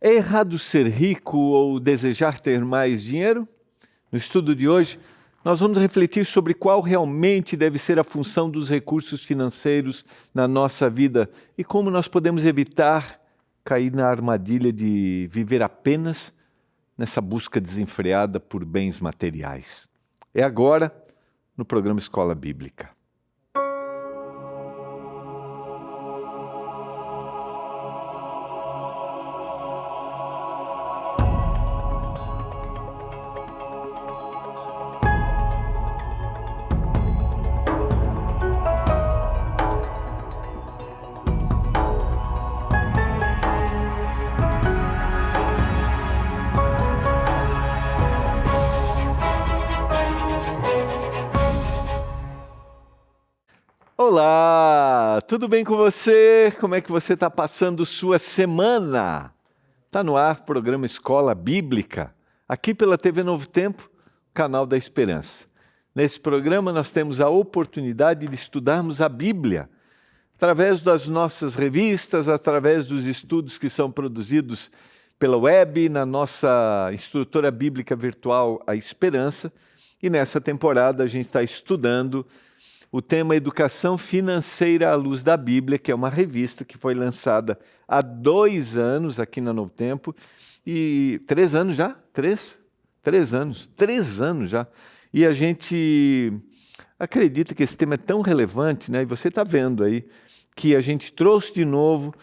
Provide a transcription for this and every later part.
É errado ser rico ou desejar ter mais dinheiro? No estudo de hoje, nós vamos refletir sobre qual realmente deve ser a função dos recursos financeiros na nossa vida e como nós podemos evitar cair na armadilha de viver apenas nessa busca desenfreada por bens materiais. É agora, no programa Escola Bíblica. Olá, tudo bem com você? Como é que você está passando sua semana? Está no ar o programa Escola Bíblica, aqui pela TV Novo Tempo, canal da Esperança. Nesse programa nós temos a oportunidade de estudarmos a Bíblia, através das nossas revistas, através dos estudos que são produzidos pela web, na nossa instrutora bíblica virtual, a Esperança. E nessa temporada a gente está estudando o tema Educação Financeira à Luz da Bíblia, que é uma revista que foi lançada há 2 anos aqui na Novo Tempo. E 3 anos já? 3 anos já. E a gente acredita que esse tema é tão relevante, né? E você está vendo aí que a gente trouxe de novo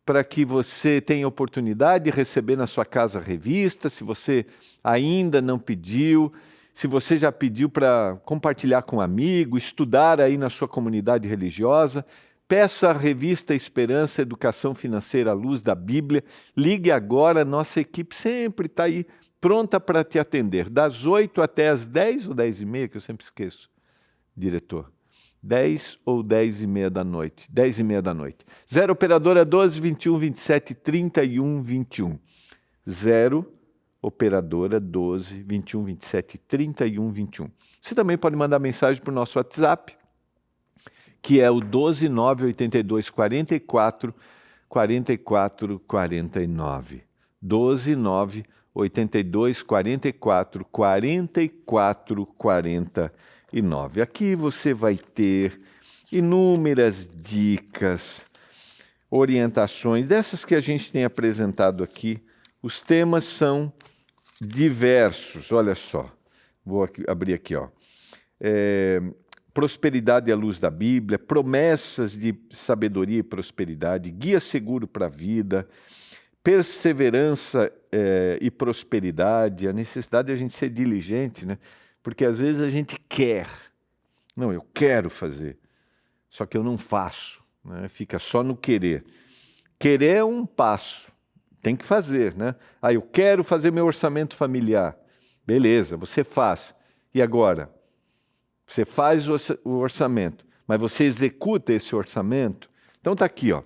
para que você tenha oportunidade de receber na sua casa a revista. Se você ainda não pediu, se você já pediu para compartilhar com um amigo, estudar aí na sua comunidade religiosa, peça a revista Esperança, Educação Financeira à Luz da Bíblia. Ligue agora, nossa equipe sempre está aí pronta para te atender, das 8 até as 10 ou 10h30, que eu sempre esqueço, diretor. 10 ou 10h30 da noite, 10h30 da noite. 0 operadora 12 21 27 31 21. 0 operadora 12 21 27 31 21. Você também pode mandar mensagem para o nosso WhatsApp, que é o 12 9 82 44 44 49. 12 9 82 44 44 49. Aqui você vai ter inúmeras dicas, orientações, dessas que a gente tem apresentado aqui. Os temas são diversos, olha só. Vou abrir aqui, ó. Prosperidade à luz da Bíblia, promessas de sabedoria e prosperidade, guia seguro para a vida, perseverança e prosperidade, a necessidade de a gente ser diligente, né? Porque às vezes a gente quer. Não, eu quero fazer, só que eu não faço, né? Fica só no querer. Querer é um passo, tem que fazer, né? Eu quero fazer meu orçamento familiar. Beleza, você faz. E agora? Você faz o orçamento, mas você executa esse orçamento? Então está aqui, ó,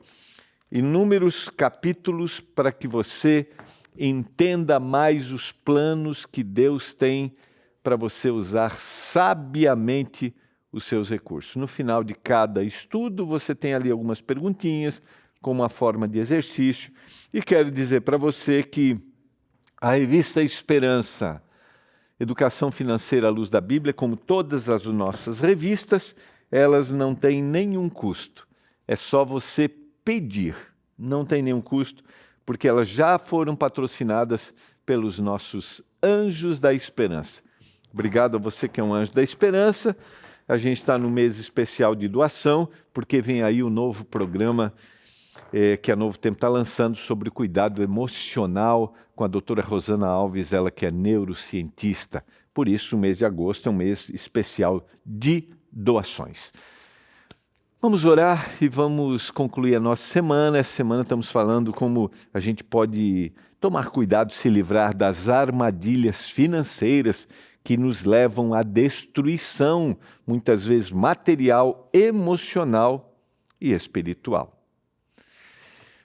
inúmeros capítulos para que você entenda mais os planos que Deus tem para você usar sabiamente os seus recursos. No final de cada estudo, você tem ali algumas perguntinhas, com uma forma de exercício. E quero dizer para você que a revista Esperança, Educação Financeira à Luz da Bíblia, como todas as nossas revistas, elas não têm nenhum custo. É só você pedir. Não tem nenhum custo, porque elas já foram patrocinadas pelos nossos anjos da esperança. Obrigado a você que é um anjo da esperança. A gente está no mês especial de doação, porque vem aí o novo programa que a Novo Tempo está lançando sobre o cuidado emocional com a doutora Rosana Alves, ela que é neurocientista. Por isso, o mês de agosto é um mês especial de doações. Vamos orar e vamos concluir a nossa semana. Essa semana estamos falando como a gente pode tomar cuidado, se livrar das armadilhas financeiras que nos levam à destruição, muitas vezes material, emocional e espiritual.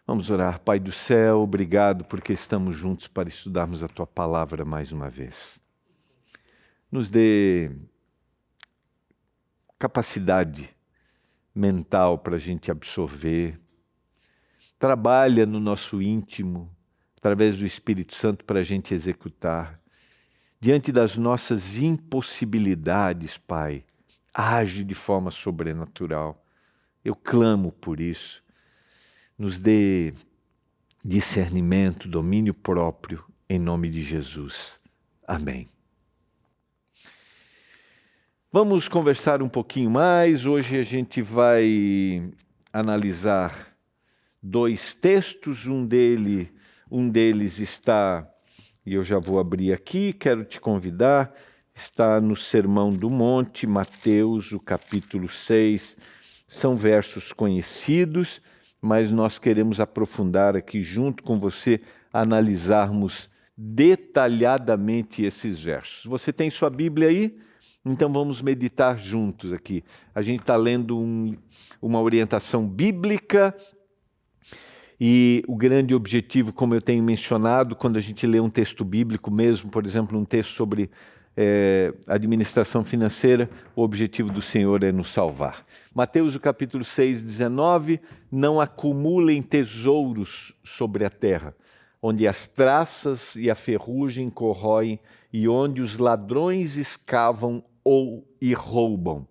Vamos orar. Pai do céu, obrigado porque estamos juntos para estudarmos a Tua palavra mais uma vez. Nos dê capacidade mental para a gente absorver. Trabalha no nosso íntimo, através do Espírito Santo, para a gente executar. Diante das nossas impossibilidades, Pai, age de forma sobrenatural. Eu clamo por isso. Nos dê discernimento, domínio próprio, em nome de Jesus. Amém. Vamos conversar um pouquinho mais. Hoje a gente vai analisar 2 textos. Um deles está, e eu já vou abrir aqui, quero te convidar, está no Sermão do Monte, Mateus, o capítulo 6. São versos conhecidos, mas nós queremos aprofundar aqui junto com você, analisarmos detalhadamente esses versos. Você tem sua Bíblia aí? Então vamos meditar juntos aqui. A gente está lendo uma orientação bíblica e o grande objetivo, como eu tenho mencionado, quando a gente lê um texto bíblico mesmo, por exemplo, um texto sobre administração financeira, o objetivo do Senhor é nos salvar. Mateus, o capítulo 6, 19, não acumulem tesouros sobre a terra, onde as traças e a ferrugem corroem e onde os ladrões escavam e roubam.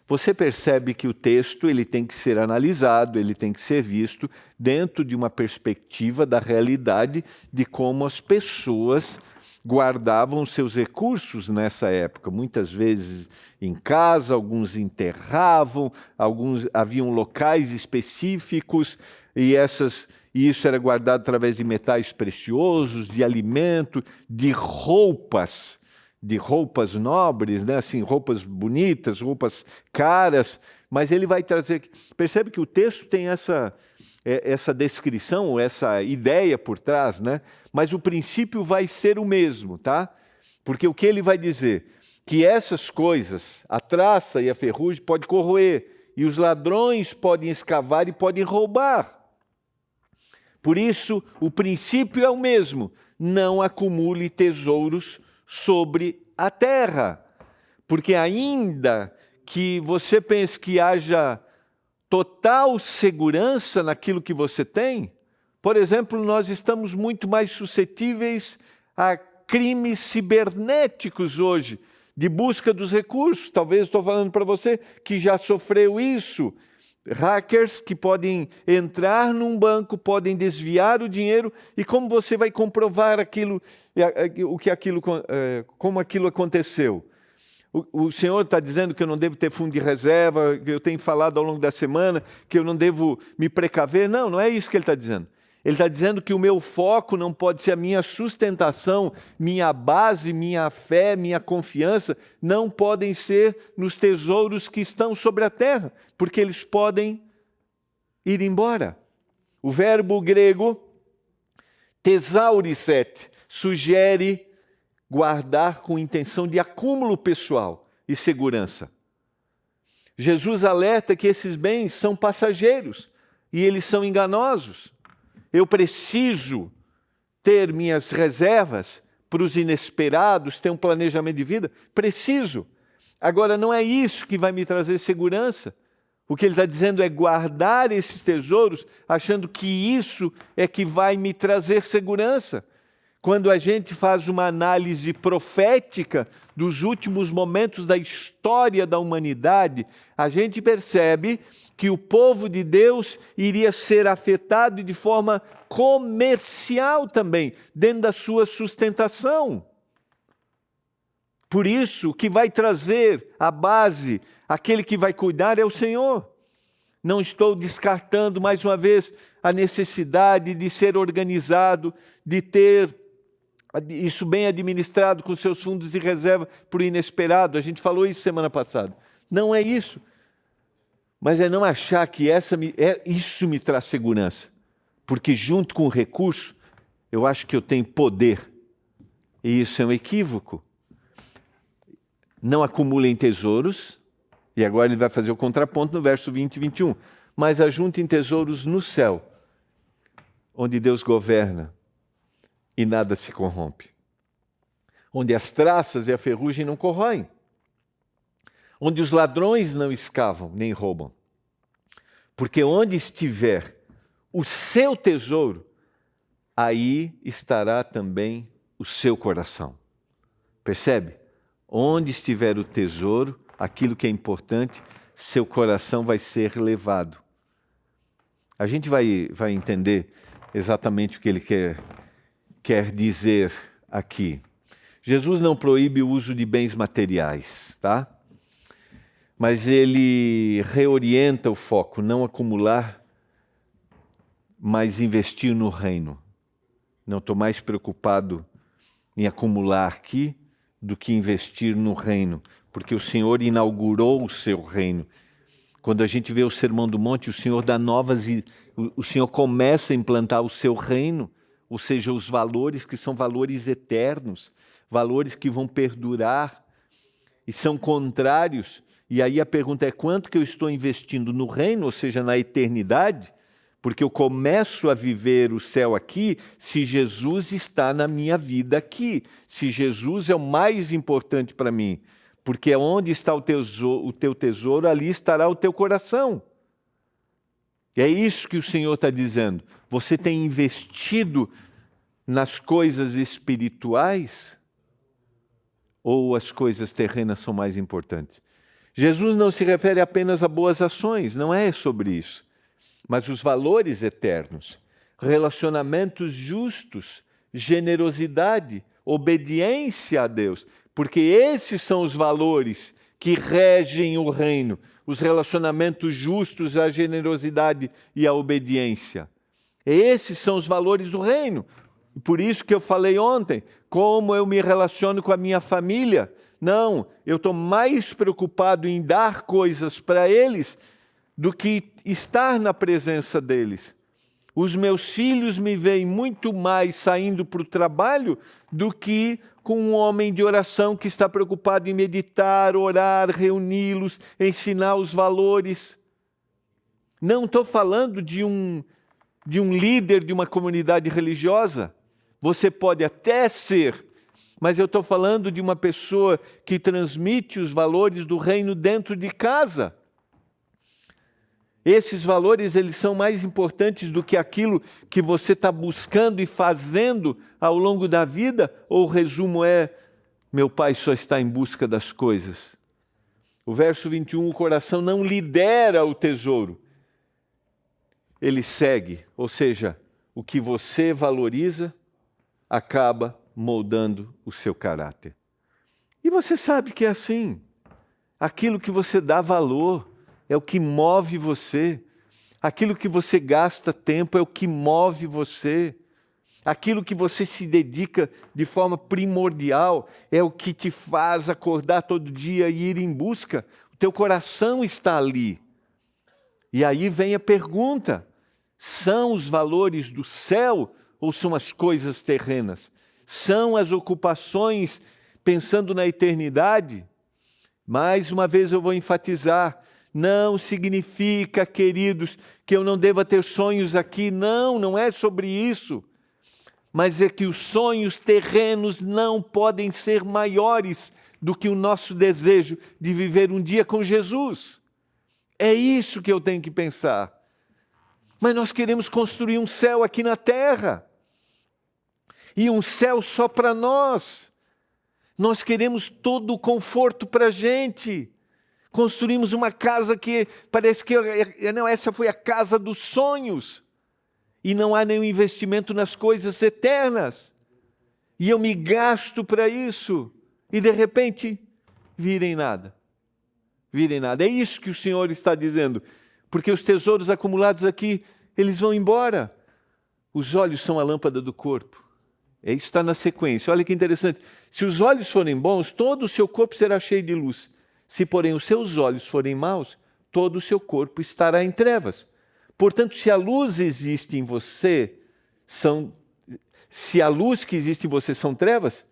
Você percebe que o texto ele tem que ser analisado, ele tem que ser visto dentro de uma perspectiva da realidade de como as pessoas guardavam seus recursos nessa época. Muitas vezes em casa, alguns enterravam, haviam locais específicos e isso era guardado através de metais preciosos, de alimento, de roupas nobres, né? Assim, roupas bonitas, roupas caras, mas ele vai trazer... Percebe que o texto tem essa descrição, essa ideia por trás, né? Mas o princípio vai ser o mesmo, tá? Porque o que ele vai dizer? Que essas coisas, a traça e a ferrugem, pode corroer, e os ladrões podem escavar e podem roubar. Por isso, o princípio é o mesmo. Não acumule tesouros sobre a terra, porque ainda que você pense que haja total segurança naquilo que você tem, por exemplo, nós estamos muito mais suscetíveis a crimes cibernéticos hoje, de busca dos recursos. Talvez estou falando para você que já sofreu isso. Hackers que podem entrar num banco, podem desviar o dinheiro, e como você vai comprovar como aquilo aconteceu? O Senhor está dizendo que eu não devo ter fundo de reserva, que eu tenho falado ao longo da semana que eu não devo me precaver. Não, não é isso que Ele está dizendo. Ele está dizendo que o meu foco não pode ser a minha sustentação, minha base, minha fé, minha confiança, não podem ser nos tesouros que estão sobre a terra, porque eles podem ir embora. O verbo grego thesauriset sugere guardar com intenção de acúmulo pessoal e segurança. Jesus alerta que esses bens são passageiros e eles são enganosos. Eu preciso ter minhas reservas para os inesperados, ter um planejamento de vida? Preciso. Agora, não é isso que vai me trazer segurança. O que ele está dizendo é guardar esses tesouros, achando que isso é que vai me trazer segurança. Quando a gente faz uma análise profética dos últimos momentos da história da humanidade, a gente percebe que o povo de Deus iria ser afetado de forma comercial também, dentro da sua sustentação. Por isso, o que vai trazer a base, aquele que vai cuidar é o Senhor. Não estou descartando, mais uma vez, a necessidade de ser organizado, de ter isso bem administrado com seus fundos de reserva para o inesperado. A gente falou isso semana passada. Não é isso. Mas é não achar que isso me traz segurança. Porque junto com o recurso, eu acho que eu tenho poder. E isso é um equívoco. Não acumulem tesouros, e agora ele vai fazer o contraponto no verso 20 e 21. Mas ajuntem tesouros no céu, onde Deus governa e nada se corrompe. Onde as traças e a ferrugem não corroem. Onde os ladrões não escavam nem roubam. Porque onde estiver o seu tesouro, aí estará também o seu coração. Percebe? Onde estiver o tesouro, aquilo que é importante, seu coração vai ser levado. A gente vai entender exatamente o que ele quer dizer aqui. Jesus não proíbe o uso de bens materiais, tá? Mas ele reorienta o foco, não acumular, mas investir no reino. Não estou mais preocupado em acumular aqui do que investir no reino, porque o Senhor inaugurou o seu reino. Quando a gente vê o Sermão do Monte, o Senhor dá novas e o Senhor começa a implantar o seu reino, ou seja, os valores que são valores eternos, valores que vão perdurar e são contrários. E aí a pergunta é: quanto que eu estou investindo no reino, ou seja, na eternidade? Porque eu começo a viver o céu aqui se Jesus está na minha vida aqui, se Jesus é o mais importante para mim. Porque onde está o teu tesouro, ali estará o teu coração. E é isso que o Senhor está dizendo. Você tem investido nas coisas espirituais ou as coisas terrenas são mais importantes? Jesus não se refere apenas a boas ações, não é sobre isso. Mas os valores eternos, relacionamentos justos, generosidade, obediência a Deus. Porque esses são os valores que regem o reino, os relacionamentos justos, a generosidade e a obediência. Esses são os valores do reino. Por isso que eu falei ontem, como eu me relaciono com a minha família. Não, eu estou mais preocupado em dar coisas para eles do que estar na presença deles. Os meus filhos me veem muito mais saindo para o trabalho do que com um homem de oração que está preocupado em meditar, orar, reuni-los, ensinar os valores. Não estou falando de um líder de uma comunidade religiosa. Você pode até ser, mas eu estou falando de uma pessoa que transmite os valores do reino dentro de casa. Esses valores, eles são mais importantes do que aquilo que você está buscando e fazendo ao longo da vida? Ou o resumo é: meu pai só está em busca das coisas? O verso 21, o coração não lidera o tesouro. Ele segue, ou seja, o que você valoriza acaba moldando o seu caráter. E você sabe que é assim. Aquilo que você dá valor é o que move você. Aquilo que você gasta tempo é o que move você. Aquilo que você se dedica de forma primordial é o que te faz acordar todo dia e ir em busca. O teu coração está ali. E aí vem a pergunta: são os valores do céu ou são as coisas terrenas? São as ocupações pensando na eternidade? Mais uma vez eu vou enfatizar: não significa, queridos, que eu não deva ter sonhos aqui. Não, não é sobre isso. Mas é que os sonhos terrenos não podem ser maiores do que o nosso desejo de viver um dia com Jesus. É isso que eu tenho que pensar. Mas nós queremos construir um céu aqui na terra. E um céu só para nós. Nós queremos todo o conforto para a gente. Construímos uma casa que parece que não, essa foi a casa dos sonhos. E não há nenhum investimento nas coisas eternas. E eu me gasto para isso. E de repente, virem nada. Virem nada. É isso que o Senhor está dizendo. Porque os tesouros acumulados aqui, eles vão embora. Os olhos são a lâmpada do corpo. Isso está na sequência. Olha que interessante. Se os olhos forem bons, todo o seu corpo será cheio de luz. Se, porém, os seus olhos forem maus, todo o seu corpo estará em trevas. Portanto, se a luz existe em você, se a luz que existe em você são trevas,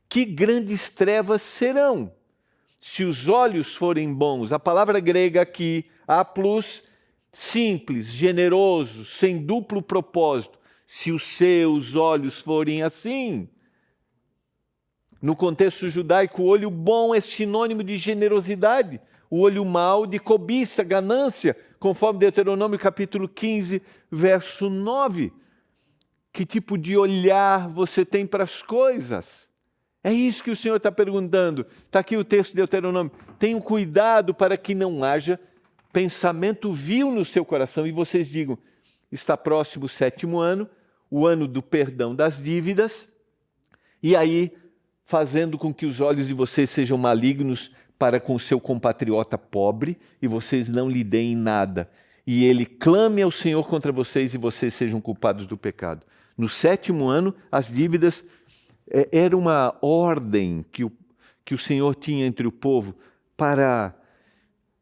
que grandes trevas serão? Se os olhos forem bons, a palavra grega aqui, plus, simples, generoso, sem duplo propósito, se os seus olhos forem assim. No contexto judaico, o olho bom é sinônimo de generosidade, o olho mau de cobiça, ganância, conforme Deuteronômio capítulo 15, verso 9. Que tipo de olhar você tem para as coisas? É isso que o Senhor está perguntando. Está aqui o texto de Deuteronômio. Tenham cuidado para que não haja pensamento vil no seu coração e vocês digam, está próximo o 7º ano, o ano do perdão das dívidas, e aí fazendo com que os olhos de vocês sejam malignos para com o seu compatriota pobre e vocês não lhe deem nada. E ele clame ao Senhor contra vocês e vocês sejam culpados do pecado. No 7º ano, as dívidas era uma ordem que o Senhor tinha entre o povo para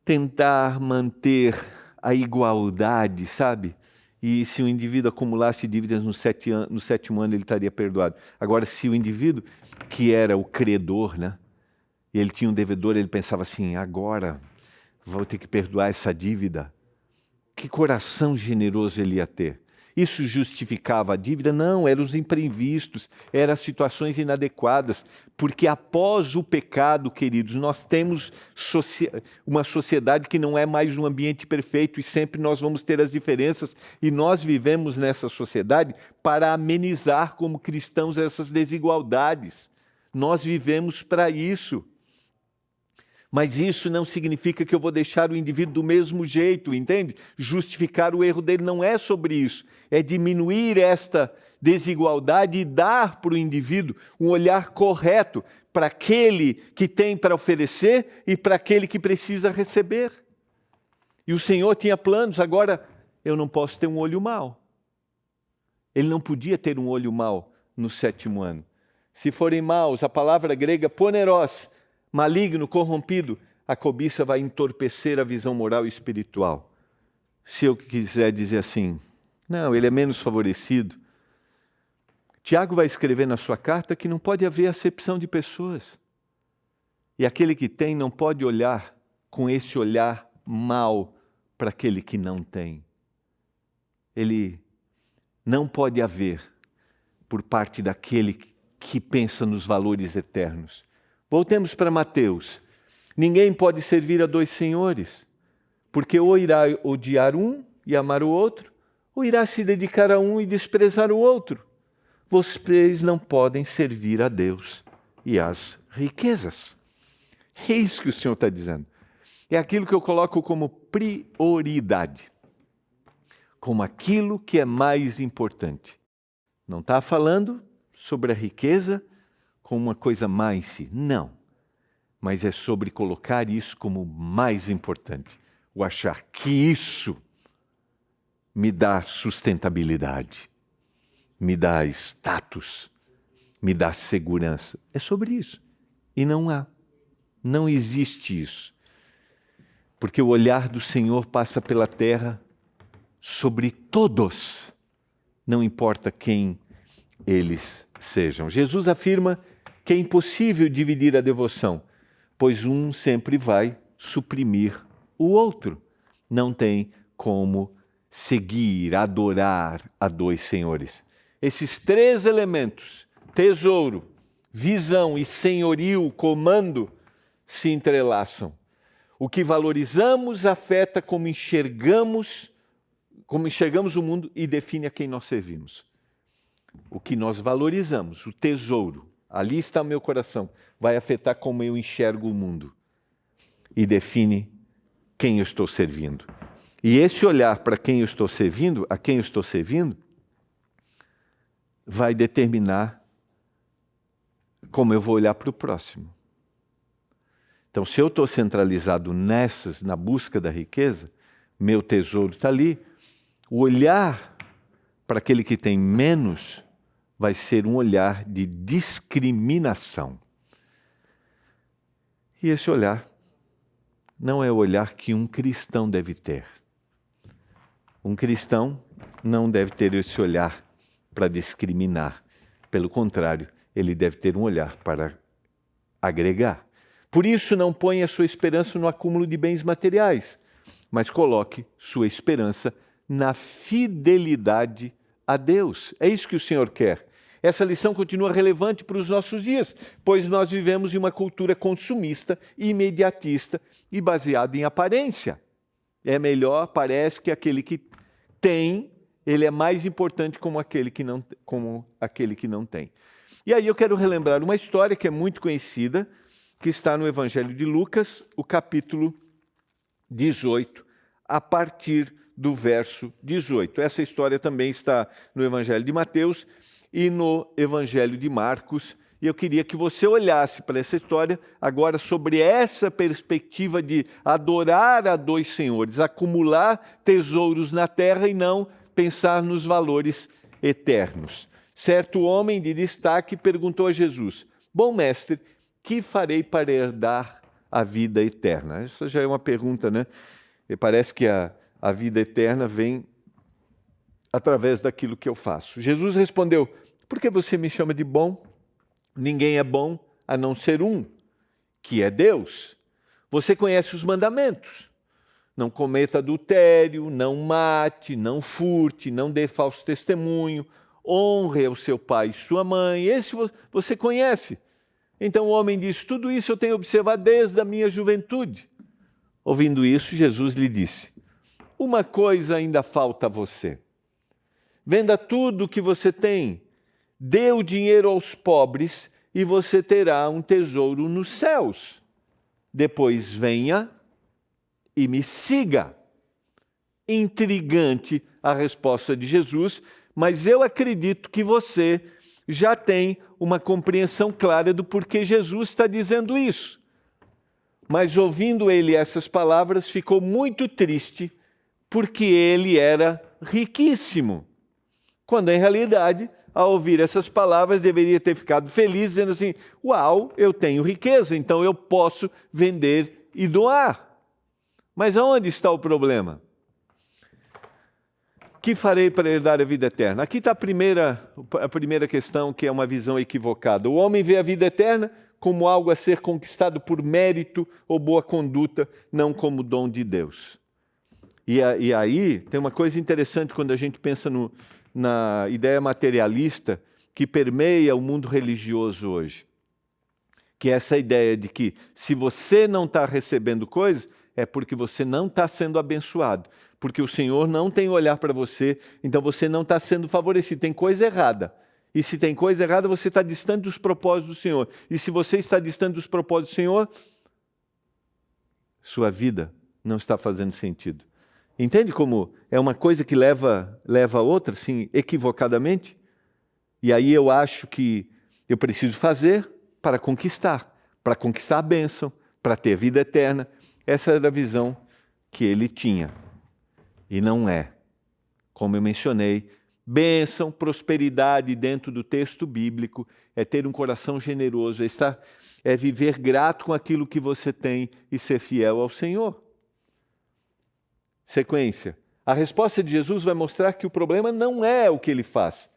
tentar manter a igualdade, sabe? E se o indivíduo acumulasse dívidas no 7º ano, ele estaria perdoado. Agora, se o indivíduo, que era o credor, né? E ele tinha um devedor, ele pensava assim, agora vou ter que perdoar essa dívida. Que coração generoso ele ia ter. Isso justificava a dívida? Não, eram os imprevistos, eram as situações inadequadas, porque após o pecado, queridos, nós temos uma sociedade que não é mais um ambiente perfeito e sempre nós vamos ter as diferenças e nós vivemos nessa sociedade para amenizar como cristãos essas desigualdades. Nós vivemos para isso. Mas isso não significa que eu vou deixar o indivíduo do mesmo jeito, entende? Justificar o erro dele não é sobre isso. É diminuir esta desigualdade e dar para o indivíduo um olhar correto para aquele que tem para oferecer e para aquele que precisa receber. E o Senhor tinha planos, agora eu não posso ter um olho mau. Ele não podia ter um olho mau no 7º ano. Se forem maus, a palavra grega poneros, maligno, corrompido, a cobiça vai entorpecer a visão moral e espiritual. Se eu quiser dizer assim, não, ele é menos favorecido. Tiago vai escrever na sua carta que não pode haver acepção de pessoas. E aquele que tem não pode olhar com esse olhar mau para aquele que não tem. Ele não pode haver por parte daquele que pensa nos valores eternos. Voltemos para Mateus. Ninguém pode servir a 2 senhores, porque ou irá odiar um e amar o outro, ou irá se dedicar a um e desprezar o outro. Vocês não podem servir a Deus e às riquezas. É isso que o Senhor está dizendo. É aquilo que eu coloco como prioridade, como aquilo que é mais importante. Não está falando sobre a riqueza como uma coisa mais, não. Mas é sobre colocar isso como mais importante. O achar que isso me dá sustentabilidade, me dá status, me dá segurança. É sobre isso. E não existe isso. Porque o olhar do Senhor passa pela terra sobre todos, não importa quem eles sejam. Jesus afirma que é impossível dividir a devoção, pois um sempre vai suprimir o outro. Não tem como seguir, adorar a 2 senhores. Esses 3 elementos, tesouro, visão e senhorio, comando, se entrelaçam. O que valorizamos afeta como enxergamos o mundo e define a quem nós servimos. O que nós valorizamos, o tesouro, ali está o meu coração, vai afetar como eu enxergo o mundo e define quem eu estou servindo. E esse olhar para quem eu estou servindo, a quem eu estou servindo, vai determinar como eu vou olhar para o próximo. Então, se eu estou centralizado na busca da riqueza, meu tesouro está ali, o olhar para aquele que tem menos vai ser um olhar de discriminação. E esse olhar não é o olhar que um cristão deve ter. Um cristão não deve ter esse olhar para discriminar. Pelo contrário, ele deve ter um olhar para agregar. Por isso, não ponha sua esperança no acúmulo de bens materiais, mas coloque sua esperança na fidelidade a Deus. É isso que o Senhor quer. Essa lição continua relevante para os nossos dias, pois nós vivemos em uma cultura consumista, imediatista e baseada em aparência. É melhor, parece, que aquele que tem ele é mais importante como aquele que não tem. E aí eu quero relembrar uma história que é muito conhecida, que está no Evangelho de Lucas, o capítulo 18, a partir do verso 18. Essa história também está no Evangelho de Mateus e no Evangelho de Marcos. E eu queria que você olhasse para essa história agora sobre essa perspectiva de adorar a dois senhores, acumular tesouros na terra e não pensar nos valores eternos. Certo homem de destaque perguntou a Jesus: bom mestre, que farei para herdar a vida eterna? Essa já é uma pergunta, né? E parece que a vida eterna vem através daquilo que eu faço. Jesus respondeu: por que você me chama de bom? Ninguém é bom a não ser um, que é Deus. Você conhece os mandamentos. Não cometa adultério, não mate, não furte, não dê falso testemunho, honre o seu pai e sua mãe. Esse você conhece. Então o homem disse: tudo isso eu tenho observado desde a minha juventude. Ouvindo isso, Jesus lhe disse: uma coisa ainda falta a você. Venda tudo o que você tem, dê o dinheiro aos pobres e você terá um tesouro nos céus. Depois venha e me siga. Intrigante a resposta de Jesus, mas eu acredito que você já tem uma compreensão clara do porquê Jesus está dizendo isso. Mas ouvindo ele essas palavras, ficou muito triste, porque ele era riquíssimo. Quando, em realidade, ao ouvir essas palavras, deveria ter ficado feliz, dizendo assim: uau, eu tenho riqueza, então eu posso vender e doar. Mas aonde está o problema? Que farei para herdar a vida eterna? Aqui está a primeira questão, que é uma visão equivocada. O homem vê a vida eterna como algo a ser conquistado por mérito ou boa conduta, não como dom de Deus. E aí tem uma coisa interessante quando a gente pensa na ideia materialista que permeia o mundo religioso hoje, que é essa ideia de que se você não está recebendo coisas, é porque você não está sendo abençoado, porque o Senhor não tem olhar para você, então você não está sendo favorecido, tem coisa errada. E se tem coisa errada, você está distante dos propósitos do Senhor. E se você está distante dos propósitos do Senhor, sua vida não está fazendo sentido. Entende como é uma coisa que leva a outra, assim, equivocadamente? E aí eu acho que eu preciso fazer para conquistar a bênção, para ter vida eterna. Essa era a visão que ele tinha. E não é. Como eu mencionei, bênção, prosperidade dentro do texto bíblico é ter um coração generoso, é viver grato com aquilo que você tem e ser fiel ao Senhor. Sequência. A resposta de Jesus vai mostrar que o problema não é o que ele faz,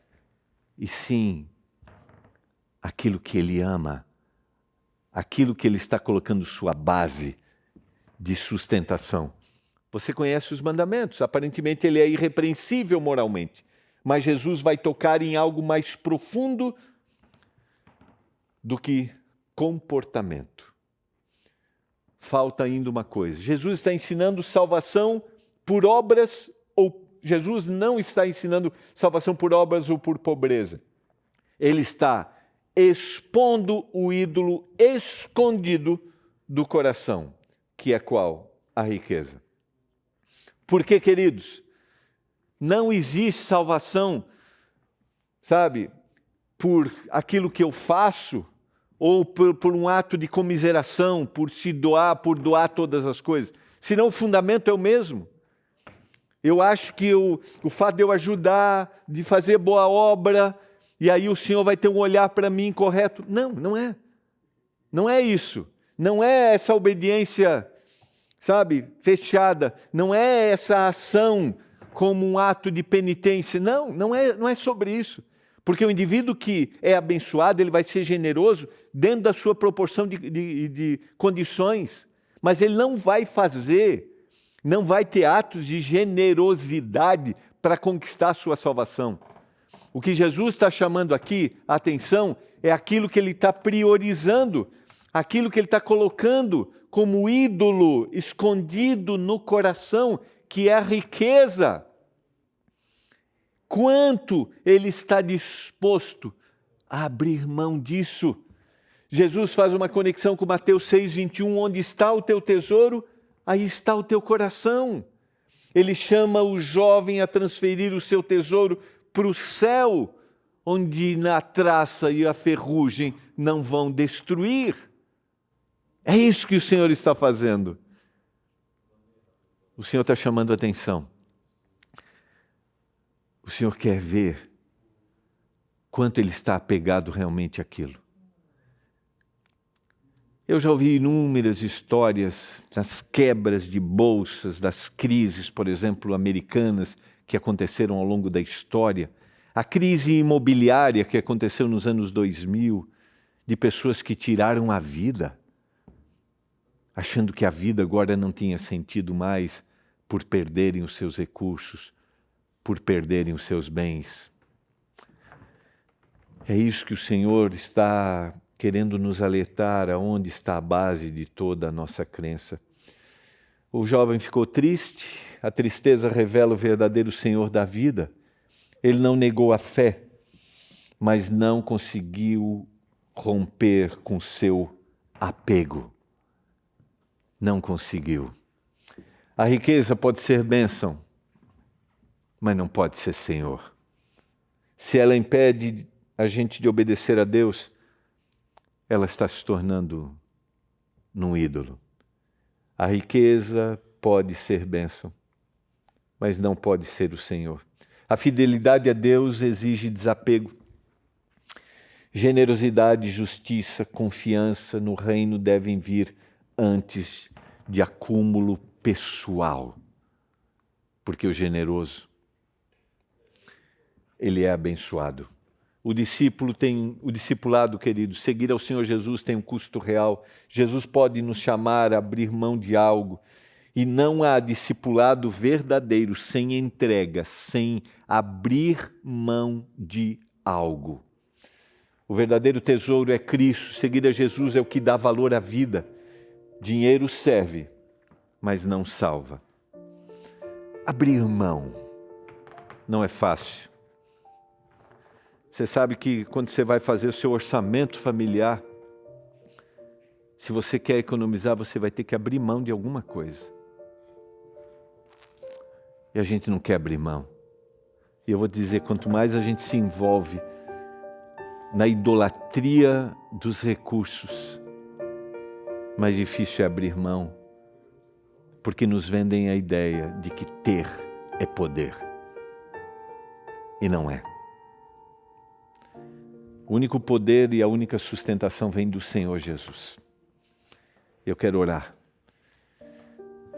e sim aquilo que ele ama, aquilo que ele está colocando sua base de sustentação. Você conhece os mandamentos, aparentemente ele é irrepreensível moralmente, mas Jesus vai tocar em algo mais profundo do que comportamento. Falta ainda uma coisa. Jesus está ensinando salvação por obras, ou Jesus não está ensinando salvação por obras ou por pobreza. Ele está expondo o ídolo escondido do coração, que é qual? A riqueza. Porque, queridos, não existe salvação, sabe, por aquilo que eu faço, ou por um ato de comiseração, por doar todas as coisas. Senão o fundamento é o mesmo. Eu acho que o fato de eu ajudar, de fazer boa obra, e aí o Senhor vai ter um olhar para mim correto. Não, não é. Não é isso. Não é essa obediência, sabe, fechada. Não é essa ação como um ato de penitência. Não, não é sobre isso. Porque o indivíduo que é abençoado, ele vai ser generoso dentro da sua proporção de condições. Mas ele não vai ter atos de generosidade para conquistar a sua salvação. O que Jesus está chamando aqui, a atenção, é aquilo que ele está priorizando, aquilo que ele está colocando como ídolo escondido no coração, que é a riqueza. quanto ele está disposto a abrir mão disso. Jesus faz uma conexão com Mateus 6:21, onde está o teu tesouro, aí está o teu coração. Ele chama o jovem a transferir o seu tesouro para o céu, onde a traça e a ferrugem não vão destruir. É isso que o Senhor está fazendo. O Senhor está chamando a atenção. O Senhor quer ver quanto ele está apegado realmente àquilo. Eu já ouvi inúmeras histórias das quebras de bolsas, das crises, por exemplo, americanas, que aconteceram ao longo da história. A crise imobiliária que aconteceu nos anos 2000, de pessoas que tiraram a vida, achando que a vida agora não tinha sentido mais por perderem os seus recursos, por perderem os seus bens. É isso que o Senhor está querendo nos alertar aonde está a base de toda a nossa crença. O jovem ficou triste, a tristeza revela o verdadeiro Senhor da vida. Ele não negou a fé, mas não conseguiu romper com seu apego. Não conseguiu. A riqueza pode ser bênção, mas não pode ser Senhor. Se ela impede a gente de obedecer a Deus, ela está se tornando num ídolo. A riqueza pode ser bênção, mas não pode ser o Senhor. A fidelidade a Deus exige desapego. Generosidade, justiça, confiança no reino devem vir antes de acúmulo pessoal. Porque o generoso, ele é abençoado. O discipulado, querido, seguir ao Senhor Jesus tem um custo real. Jesus pode nos chamar a abrir mão de algo. E não há discipulado verdadeiro sem entrega, sem abrir mão de algo. O verdadeiro tesouro é Cristo. Seguir a Jesus é o que dá valor à vida. Dinheiro serve, mas não salva. Abrir mão não é fácil. Você sabe que quando você vai fazer o seu orçamento familiar, se você quer economizar, você vai ter que abrir mão de alguma coisa. E a gente não quer abrir mão. E eu vou te dizer, quanto mais a gente se envolve na idolatria dos recursos, mais difícil é abrir mão, porque nos vendem a ideia de que ter é poder. E não é. O único poder e a única sustentação vem do Senhor Jesus. Eu quero orar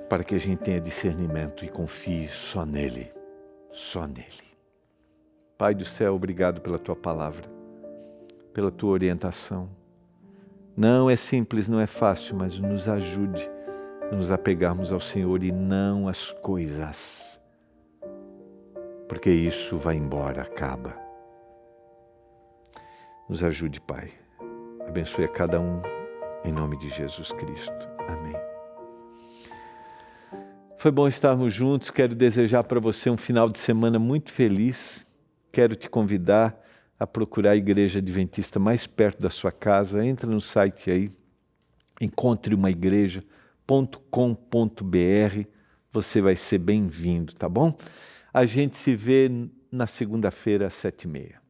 para que a gente tenha discernimento e confie só nele, só nele. Pai do céu, obrigado pela tua palavra, pela tua orientação. Não é simples, não é fácil, mas nos ajude a nos apegarmos ao Senhor e não às coisas, porque isso vai embora, acaba. Nos ajude, Pai. Abençoe a cada um, em nome de Jesus Cristo. Amém. Foi bom estarmos juntos. Quero desejar para você um final de semana muito feliz. Quero te convidar a procurar a igreja adventista mais perto da sua casa. Entra no site aí, encontreumaigreja.com.br. Você vai ser bem-vindo, tá bom? A gente se vê na segunda-feira às 7h30.